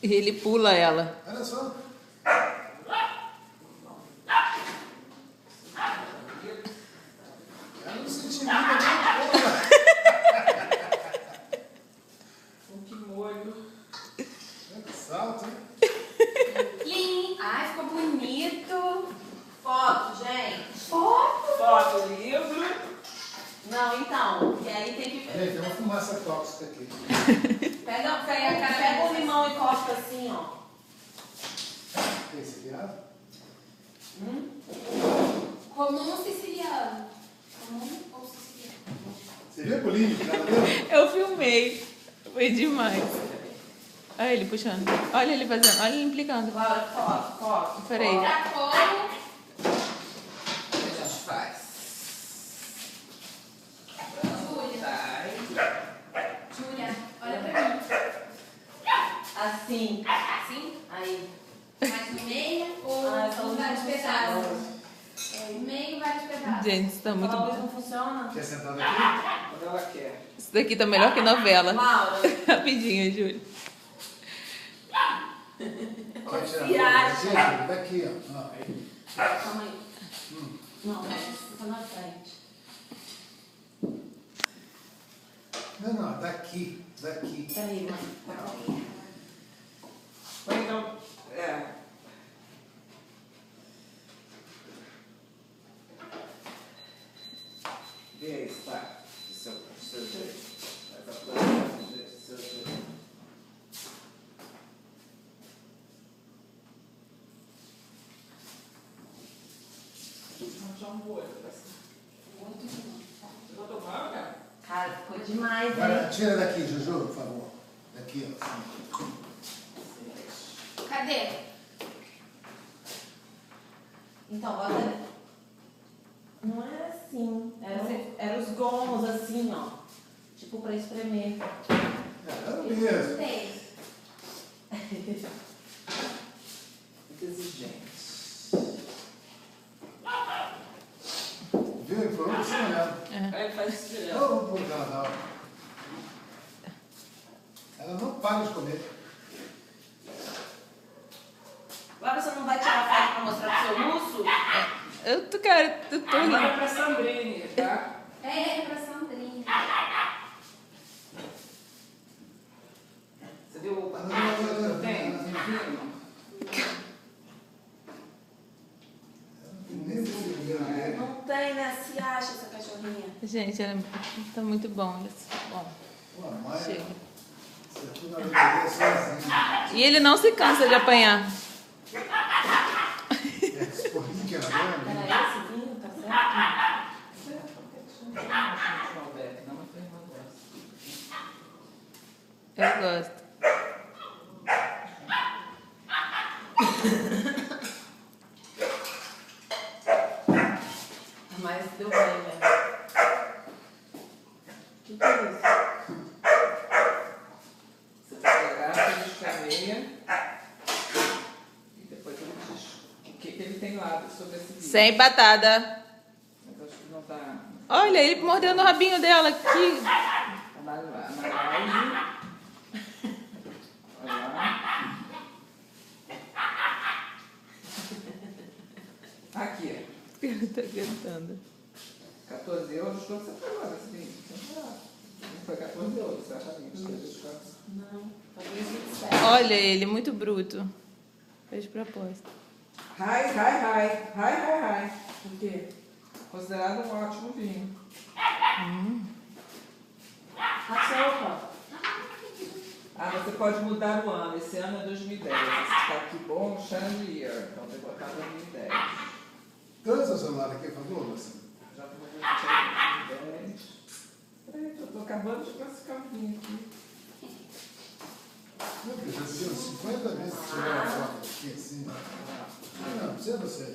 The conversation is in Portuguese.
E ele pula ela. Olha só. Ela não se intimida nem porra. Que molho. Que salto, hein? Lin. Ai, ficou bonito. Foto, gente. Foto. Foto, livro. Não, então. E aí tem que. Gente, tem uma fumaça tóxica aqui. Pega o limão e corta assim, ó. Que é esse viado? Comum ou siciliano? Comum ou siciliano? Você viu a bolinha que ela deu? Eu filmei. Foi demais. Olha ele puxando. Olha ele fazendo. Olha ele implicando. Laura, foto. Peraí. Pra como? O que a gente faz? Júlia, olha pra mim. Assim. Assim? Aí. Mais no meio ou são em vários os pedaços? No meio, vários pedaços. Gente, isso tá muito Aquela luz bom. não funciona? Quer sentar daqui? Quando ela quer. Isso daqui tá melhor que novela. Laura. Rapidinho, Júlia. Quer tirar Se acha. a foto daqui, ó. Calma aí. Não, tá na frente. Não, daqui. Daqui. Peraí, mano. Ou então, vê aí, está. Do seu jeito. Faz a coisa do seu jeito. Não tinha um molho, parece. Você botou mal, cara? Cara, ficou demais, Agora, hein? tira daqui, Juju, por favor. Daqui, ó. Cadê? Então, bota. Não era assim. Era os gomos assim, ó. Tipo pra espremer. Era mesmo. Tem. Muito exigente. Viu? Ele falou pra você olhar. Aí ele faz isso direto. Olha o pulo que ela dá. Ela não para de comer. Agora você não vai tirar foto pra mostrar pro seu urso? Eu tô, cara, eu tô Agora é rindo. pra Sandrine, tá? É, pra Sandrinha. Você viu o patinho que eu tenho? Nem viu, né? Não tem, né? Se acha essa cachorrinha. Gente, tá muito bom isso. Bom, Pô, mãe, chega. você tudo na brincadeira sozinho. E ele não se cansa de apanhar. Esse porrinho que ela deu, né? Era esse vinho, tá certo? Não, mas foi irmã dessa. Eu gosto. Mas deu bem, né? O que é isso? Você vai pegar, você descameia e depois ele diz o que ele tem lá sobre esse vídeo. Sem batata. Mas acho que não tá Olha, ele mordeu no rabinho dela aqui. na live. Olha lá. Aqui, Ele tá cantando. 14 euros. Quanto você pagou nesse vídeo? Não foi 14 euros, você acha que Não, talvez 27. Olha ele, muito bruto. Fez de propósito. Hi. Por quê? Considerado um ótimo vinho. A sopa. Ah, você pode mudar o ano. Esse ano é 2010. Esse está aqui bom, Chandelier. Então tem que botar 2010. Tanto seu celular aqui, por favor, Luciano. Já vou botar 2010. Peraí, que eu estou acabando de classificar o vinho aqui. Meu Deus, já assistiu 50 vezes que você viu a foto aqui, assim. Não, precisa você.